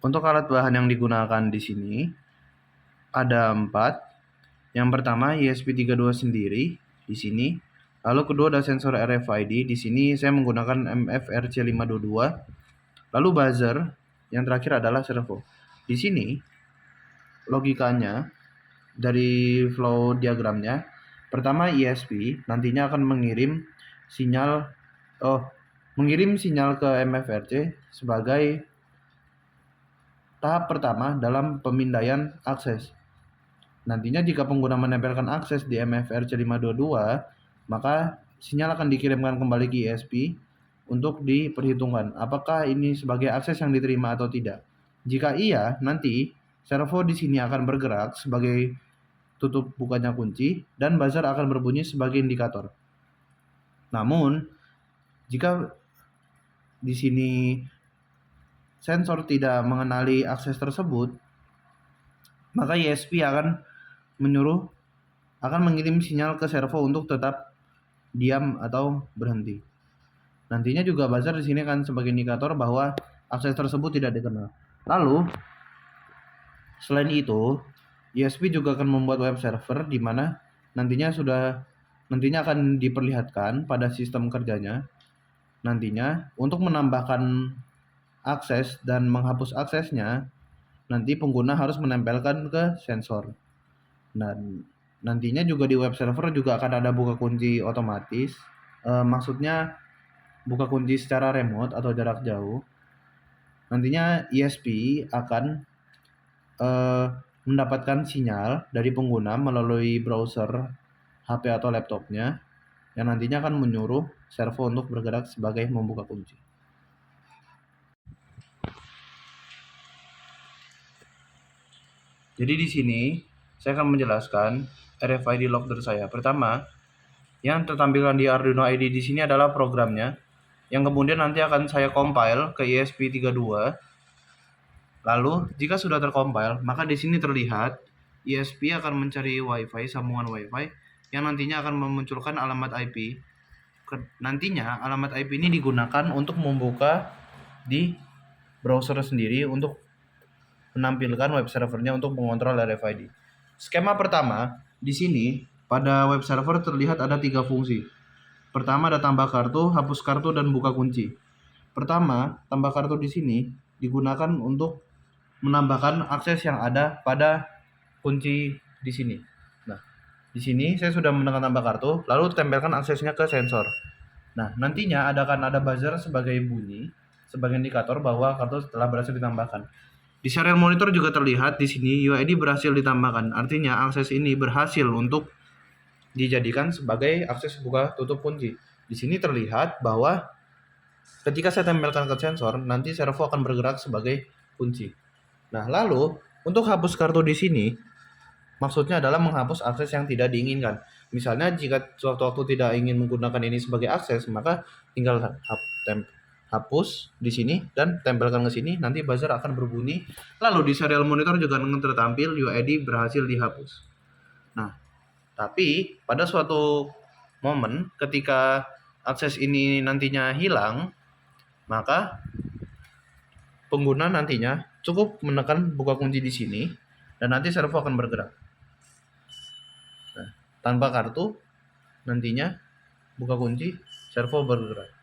Untuk alat bahan yang digunakan di sini ada 4. Yang pertama ESP32 sendiri di sini. Lalu kedua ada sensor RFID. Di sini saya menggunakan MFRC522. Lalu buzzer. Yang terakhir adalah servo. Di sini logikanya dari flow diagramnya, pertama ESP nantinya akan mengirim sinyal ke MFRC sebagai tahap pertama dalam pemindaian akses. Nantinya jika pengguna menempelkan akses di MFRC522, maka sinyal akan dikirimkan kembali ke ESP untuk diperhitungkan apakah ini sebagai akses yang diterima atau tidak. Jika iya, nanti servo di sini akan bergerak sebagai tutup bukanya kunci dan buzzer akan berbunyi sebagai indikator. Namun, jika di sini sensor tidak mengenali akses tersebut, maka ESP akan mengirim sinyal ke servo untuk tetap diam atau berhenti. Nantinya juga buzzer di sini akan sebagai indikator bahwa akses tersebut tidak dikenal. Lalu, selain itu, ESP juga akan membuat web server di mana nantinya akan diperlihatkan pada sistem kerjanya. Nantinya untuk menambahkan akses dan menghapus aksesnya, nanti pengguna harus menempelkan ke sensor. Dan nantinya juga di web server juga akan ada buka kunci otomatis. Maksudnya buka kunci secara remote atau jarak jauh. Nantinya ESP akan mendapatkan sinyal dari pengguna melalui browser HP atau laptopnya yang nantinya akan menyuruh servo untuk bergerak sebagai membuka kunci. Jadi di sini saya akan menjelaskan RFID logger saya. Pertama, yang tertampilkan di Arduino IDE di sini adalah programnya yang kemudian nanti akan saya compile ke ESP32. Lalu, jika sudah tercompile, maka di sini terlihat ESP akan mencari WiFi, sambungan WiFi yang nantinya akan memunculkan alamat IP. Nantinya alamat IP ini digunakan untuk membuka di browser sendiri untuk menampilkan web servernya untuk mengontrol RFID. Skema pertama, di sini pada web server terlihat ada 3 fungsi. Pertama ada tambah kartu, hapus kartu, dan buka kunci. Pertama, tambah kartu di sini digunakan untuk menambahkan akses yang ada pada kunci di sini. Nah, di sini saya sudah menekan tambah kartu, lalu tempelkan aksesnya ke sensor. Nah, nantinya akan ada buzzer sebagai bunyi, sebagai indikator bahwa kartu telah berhasil ditambahkan. Di serial monitor juga terlihat di sini UID berhasil ditambahkan. Artinya akses ini berhasil untuk dijadikan sebagai akses buka tutup kunci. Di sini terlihat bahwa ketika saya tempelkan ke sensor, nanti servo akan bergerak sebagai kunci. Nah, lalu untuk hapus kartu di sini maksudnya adalah menghapus akses yang tidak diinginkan. Misalnya jika sewaktu-waktu tidak ingin menggunakan ini sebagai akses, maka tinggal hapus di sini dan tempelkan ke sini, nanti buzzer akan berbunyi. Lalu di serial monitor juga tertampil UID berhasil dihapus. Nah, tapi pada suatu momen ketika akses ini nantinya hilang, maka pengguna nantinya cukup menekan buka kunci di sini dan nanti servo akan bergerak. Nah, tanpa kartu nantinya buka kunci servo bergerak.